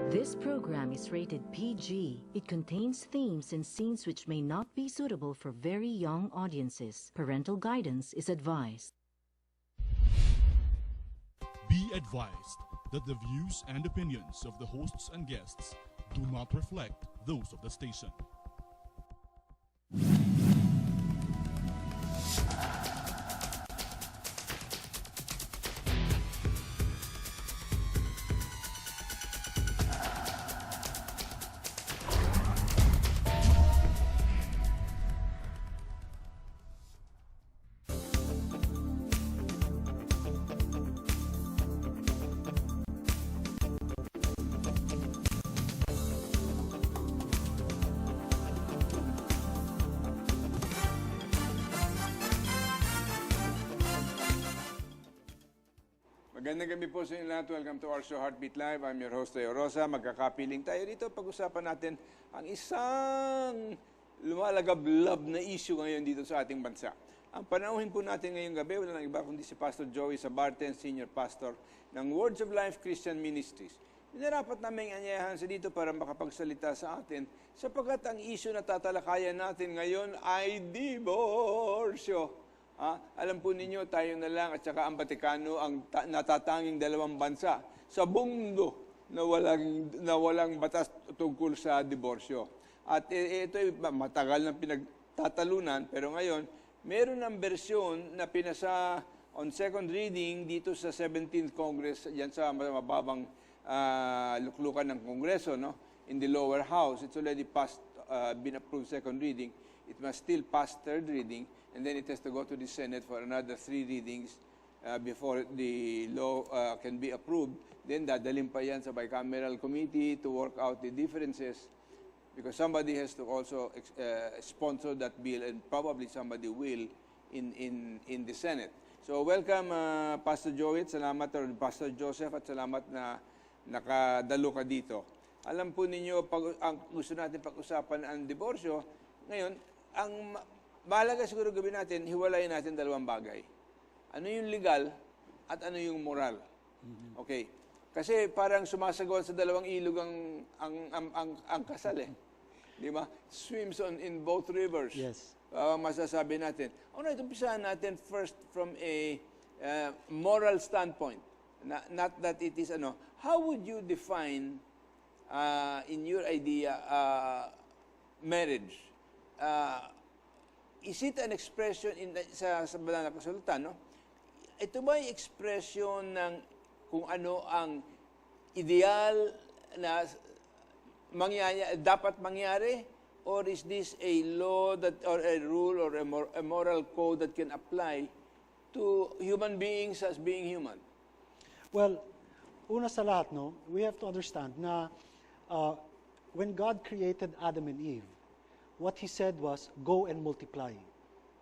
This program is rated PG. It contains themes and scenes which may not be suitable for very young audiences. Parental guidance is advised. Be advised that the views and opinions of the hosts and guests do not reflect those of the station. Magandang gabi po sa inyo lahat. Welcome to our show, Heartbeat Live. I'm your host, Teo Rosa. Magkakapiling tayo dito. Pag-usapan natin ang isang lumalagablab na issue ngayon dito sa ating bansa. Ang panauhin po natin ngayong gabi, wala nang iba kundi si Pastor Joey Sabarten, Senior Pastor ng Words of Life Christian Ministries. Pinarapat namin anyayahan sa dito para makapagsalita sa atin sapagkat ang issue na tatalakayan natin ngayon ay diborsyo. Alam po ninyo, tayo na lang at saka ang Vatikano ang natatanging dalawang bansa sa buong mundo na walang batas tungkol sa diborsyo. At ito ay matagal na pinagtatalunan, pero ngayon, meron ng bersyon na pinasa on second reading dito sa 17th Congress, yan sa mababang luklukan ng Kongreso, no? In the lower house. It's already passed, been approved second reading. It must still pass third reading, and then it has to go to the Senate for another 3 readings before the law can be approved. Then dadalhin pa yan sa bicameral committee to work out the differences because somebody has to also sponsor that bill, and probably somebody will in the Senate. So welcome Pastor Joey, salamat, or Pastor Joseph, at salamat na nakadalo ka dito. Alam po ninyo, ang gusto natin pag-usapan ang diborsyo, ngayon, ang mahalaga siguro gawin natin, hiwalayin natin dalawang bagay. Ano yung legal at ano yung moral. Okay. Kasi parang sumasagot sa dalawang ilog ang kasal eh. Di ba? Swims in both rivers. Yes. Masasabi natin. Alright, umpisahan natin first from a moral standpoint. Not that it is ano. How would you define in your idea marriage? Is it an expression sa banal na kasulatan, no? Ito ba yung expression ng kung ano ang ideal na dapat mangyari? Or is this a law that, or a rule or a moral code that can apply to human beings as being human? Well, una sa lahat, no, we have to understand na when God created Adam and Eve, what He said was, go and multiply.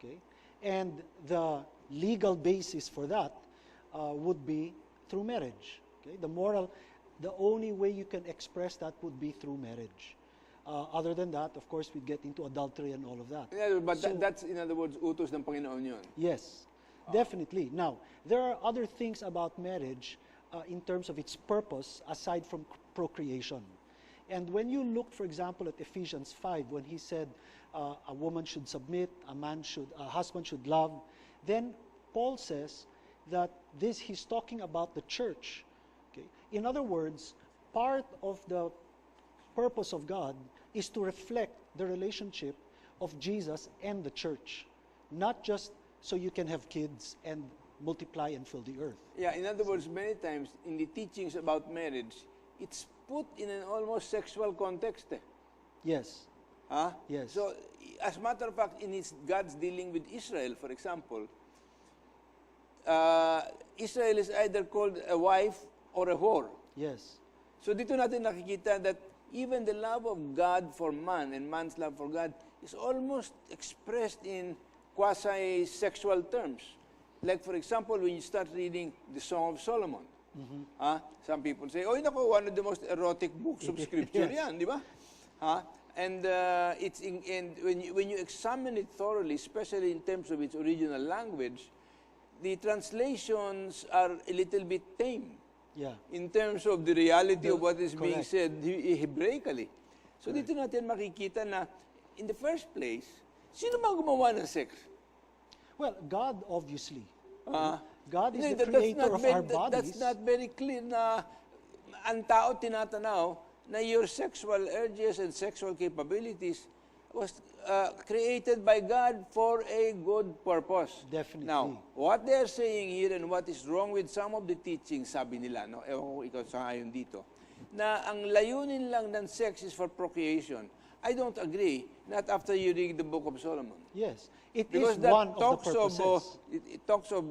Okay? And the legal basis for that would be through marriage. Okay? The only way you can express that would be through marriage. Other than that, of course, we'd get into adultery and all of that. Yeah, but that's, in other words, utos ng Panginoon yun. Yes, definitely. Now, there are other things about marriage in terms of its purpose aside from procreation. And when you look, for example, at Ephesians 5, when he said a woman should submit, a husband should love, then Paul says that he's talking about the church. Okay? In other words, part of the purpose of God is to reflect the relationship of Jesus and the church, not just so you can have kids and multiply and fill the earth. Yeah, in other words, many times in the teachings about marriage, it's put in an almost sexual context. Yes. Yes. So, as a matter of fact, in God's dealing with Israel, for example, Israel is either called a wife or a whore. Yes. So dito natin nakikita that even the love of God for man and man's love for God is almost expressed in quasi-sexual terms. Like, for example, when you start reading the Song of Solomon, some people say, oh, nako, one of the most erotic books of Scripture yan, di ba? And when you examine it thoroughly, especially in terms of its original language, the translations are a little bit tame. Yeah. in terms of the reality of what is being correct. said Hebraically. So dito natin makikita na, in the first place, sino ba gumawa ng sex? Well, God obviously. Ah, God is hindi, the creator of our That's bodies. not very clear na ang tao tinatanaw na your sexual urges and sexual capabilities was created by God for a good purpose. Definitely. Now, what they're saying here and what is wrong with some of the teachings, sabi nila, no? Ewan ko ikaw sa ayon dito, na ang layunin lang ng sex is for procreation. I don't agree, not after you read the Book of Solomon. Yes. It Because is that one of the talks purposes. it talks of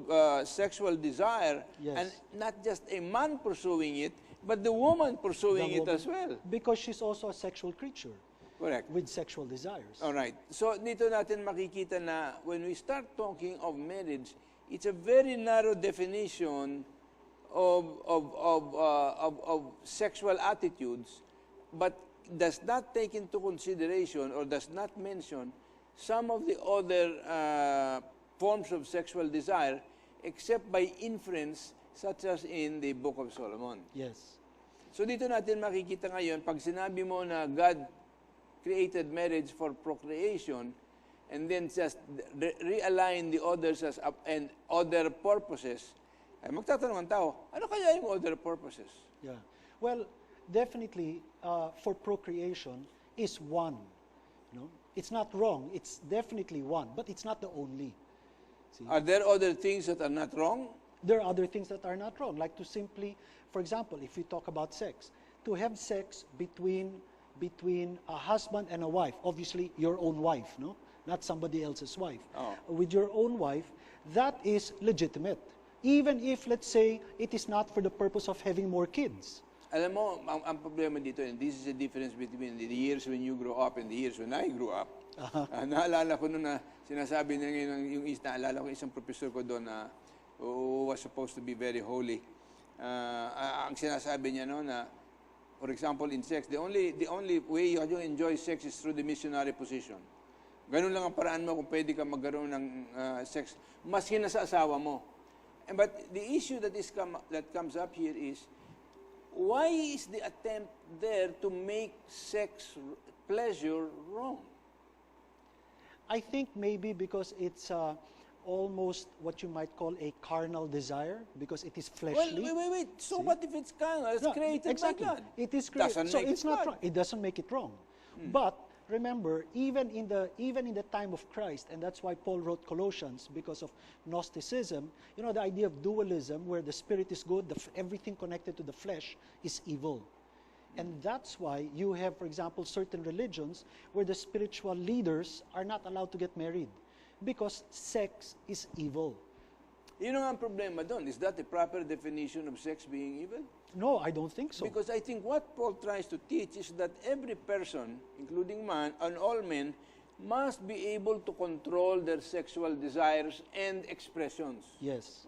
sexual desire, Yes. and not just a man pursuing it, but the woman pursuing The it woman- as well. Because she's also a sexual creature Correct. with sexual desires. All right. So dito natin makikita na when we start talking of marriage, it's a very narrow definition of sexual attitudes, but does not take into consideration or does not mention some of the other forms of sexual desire, except by inference, such as in the Book of Solomon. Yes. So dito natin makikita ngayon, pag sinabi mo na God created marriage for procreation, and then just realign the others and other purposes, ay magtatanong ang tao, ano kaya yung other purposes? Yeah. Well, definitely, for procreation is one. You know, it's not wrong. It's definitely one, but it's not the only. See? Are there other things that are not wrong? There are other things that are not wrong, like to simply, for example, if we talk about sex, to have sex between a husband and a wife, obviously your own wife, no, not somebody else's wife. Oh. With your own wife, that is legitimate, even if, let's say, it is not for the purpose of having more kids. Alam mo, ang problema dito, and this is the difference between the years when you grow up and the years when I grew up. Naalala ko noon na sinasabi niya ngayon, naalala ko isang professor ko doon na who was supposed to be very holy. Ang sinasabi niya noon na, for example, in sex, the only way you enjoy sex is through the missionary position. Ganun lang ang paraan mo kung pwede ka magkaroon ng sex, maski na sa asawa mo. But the issue that comes up here is, why is the attempt there to make sex pleasure wrong? I think maybe because it's almost what you might call a carnal desire, because it is fleshly. Well, wait. So what if it's carnal? It's No, created exactly. by God. It is created. Doesn't So make it's it not bad. wrong. It doesn't make it wrong. But remember, even in the time of Christ, and that's why Paul wrote Colossians, because of Gnosticism, you know, the idea of dualism, where the spirit is good, everything connected to the flesh is evil. And that's why you have, for example, certain religions where the spiritual leaders are not allowed to get married, because sex is evil. Yun ang problema doon. Is that the proper definition of sex being evil? No, I don't think so. Because I think what Paul tries to teach is that every person, including man and all men, must be able to control their sexual desires and expressions. Yes.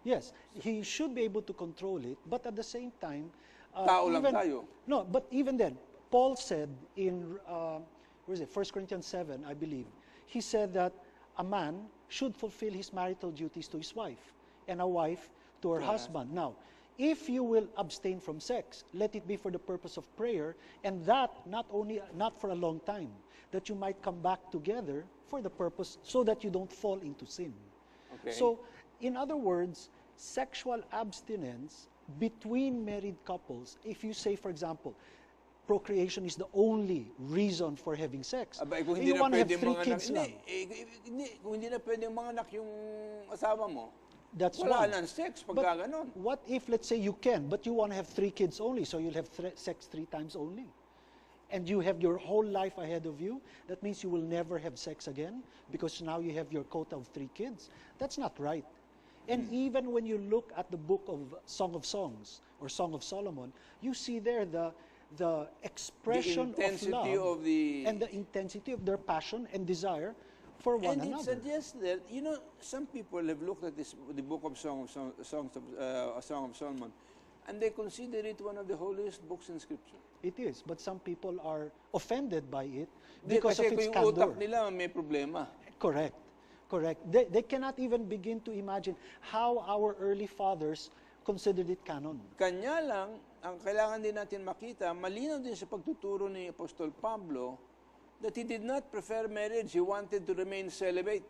Yes, he should be able to control it, but at the same time, Tao lang tayo. No, but even then, Paul said in, where is it, 1 Corinthians 7, I believe, he said that a man should fulfill his marital duties to his wife, and a wife to her husband. Now, if you will abstain from sex, let it be for the purpose of prayer, and that not for a long time, that you might come back together for the purpose, so that you don't fall into sin. Okay. So, in other words, sexual abstinence between married couples, if you say, for example, procreation is the only reason for having sex, Aba, kung and hindi you na want to have pwede 3 mga kids anak, lang, kung hindi na pwede mga anak yung asawa mo, that's wala one. nang sex But pagka ganon. what if, let's say, you can, but you want to have 3 kids only, so you'll have sex 3 times only? And you have your whole life ahead of you, that means you will never have sex again, because now you have your quota of 3 kids. That's not right. And even when you look at the book of Song of Songs, or Song of Solomon, you see there the expression The intensity of love of the- and the intensity of their passion and desire for one And it another. suggests that, you know, some people have looked at the book of Song of Solomon, and they consider it one of the holiest books in Scripture. It is, but some people are offended by it Di, because kasi of its kung yung utak candor. nila may problema. Correct. Correct. They cannot even begin to imagine how our early fathers considered it canon. Kanya lang, ang kailangan din natin makita, malinaw din sa pagtuturo ni Apostol Pablo that he did not prefer marriage. He wanted to remain celibate.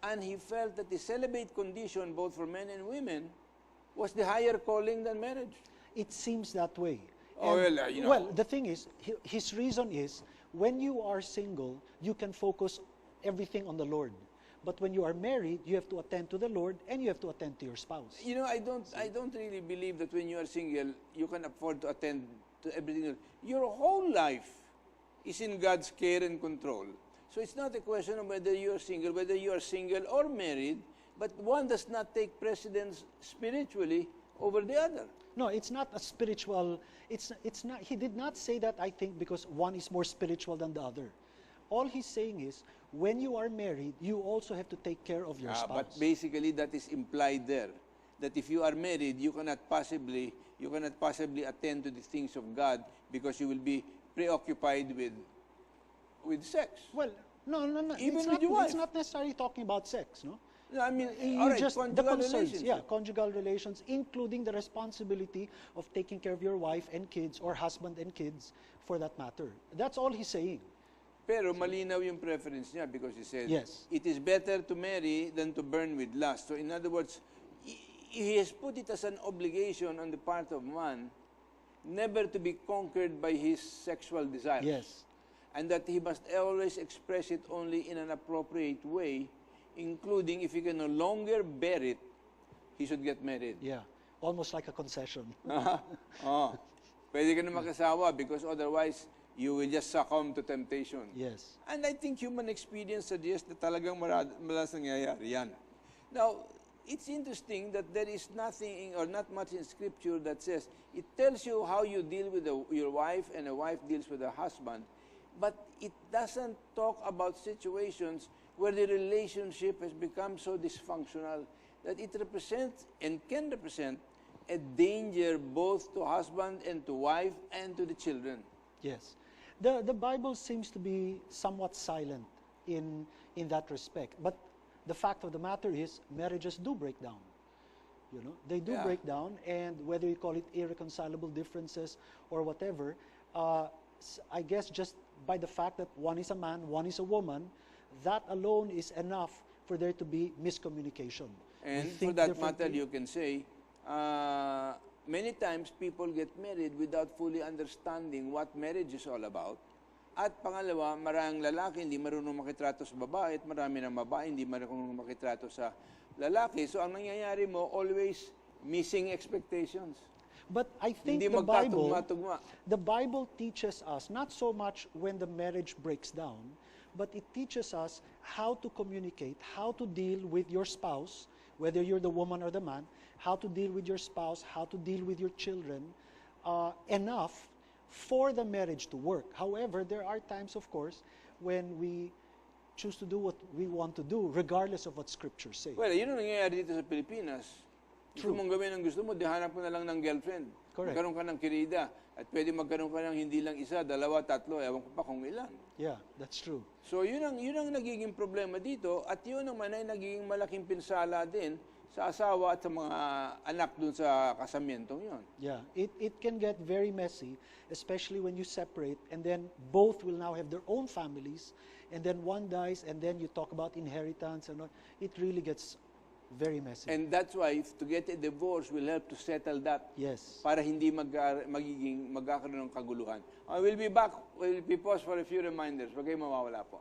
And he felt that the celibate condition, both for men and women, was the higher calling than marriage. It seems that way. Oh, And, well, you know. well, the thing is, his reason is, when you are single, you can focus everything on the Lord. But when you are married, you have to attend to the Lord and you have to attend to your spouse. You know, I don't really believe that when you are single, you can afford to attend to everything. Your whole life is in God's care and control. So it's not a question of whether you are single or married, but one does not take precedence spiritually over the other. No, it's not a spiritual, it's not, he did not say that, I think, because one is more spiritual than the other. All he's saying is, when you are married, you also have to take care of your spouse. But basically, that is implied there. That if you are married, you cannot possibly attend to the things of God because you will be preoccupied with sex. Well, no. Even it's with not, your wife. It's not necessarily talking about sex, no? No, I mean, You all right, just, the conjugal concerns, relationship. yeah, conjugal relations, including the responsibility of taking care of your wife and kids, or husband and kids, for that matter. That's all he's saying. Pero malinaw yung preference niya because he said, Yes. it is better to marry than to burn with lust. So in other words, he has put it as an obligation on the part of man never to be conquered by his sexual desires. Yes. And that he must always express it only in an appropriate way, including if he can no longer bear it, he should get married. Yeah. Almost like a concession. Oh, pwede ka na makasawa because otherwise, you will just succumb to temptation. Yes. And I think human experience suggests na talagang madalas nangyayari yan. Now, it's interesting that there is nothing or not much in Scripture that says, it tells you how you deal with your wife and a wife deals with her husband, but it doesn't talk about situations where the relationship has become so dysfunctional that it represents and can represent a danger both to husband and to wife and to the children. Yes. The Bible seems to be somewhat silent in that respect. But the fact of the matter is, marriages do break down. You know, they do Yeah. break down, and whether you call it irreconcilable differences or whatever, I guess just by the fact that one is a man, one is a woman, that alone is enough for there to be miscommunication. And We for think that matter, differently. you can say, many times people get married without fully understanding what marriage is all about. At pangalawa, maraming lalaki hindi marunong makitrato sa babae at marami ng babae hindi marunong makitrato sa lalaki. So ang nangyayari mo, always missing expectations. But I think Hindi the magkatugma-tugma. Bible teaches us, not so much when the marriage breaks down, but it teaches us how to communicate, how to deal with your spouse, whether you're the woman or the man, how to deal with your spouse, how to deal with your children, enough for the marriage to work. However, there are times, of course, when we choose to do what we want to do, regardless of what scriptures say. Well, yun ang nangyayari dito sa Pilipinas. Gusto True. mong gawin ang gusto mo, di hanap mo na lang ng girlfriend. Correct. Magkaroon ka ng kirida. At pwede magkaroon ka ng hindi lang isa, dalawa, tatlo, ewan ko pa kung ilan. Yeah, that's true. So yun ang nagiging problema dito at yun naman ay nagiging malaking pinsala din sa asawa at sa mga anak dun sa kasamientong yun. Yeah, it can get very messy, especially when you separate, and then both will now have their own families, and then one dies, and then you talk about inheritance and all. It really gets very messy. And that's why to get a divorce will help to settle that Yes. para hindi magkakaroon ng kaguluhan. We'll be back. We'll be paused for a few reminders. Huwag kayong mawawala po.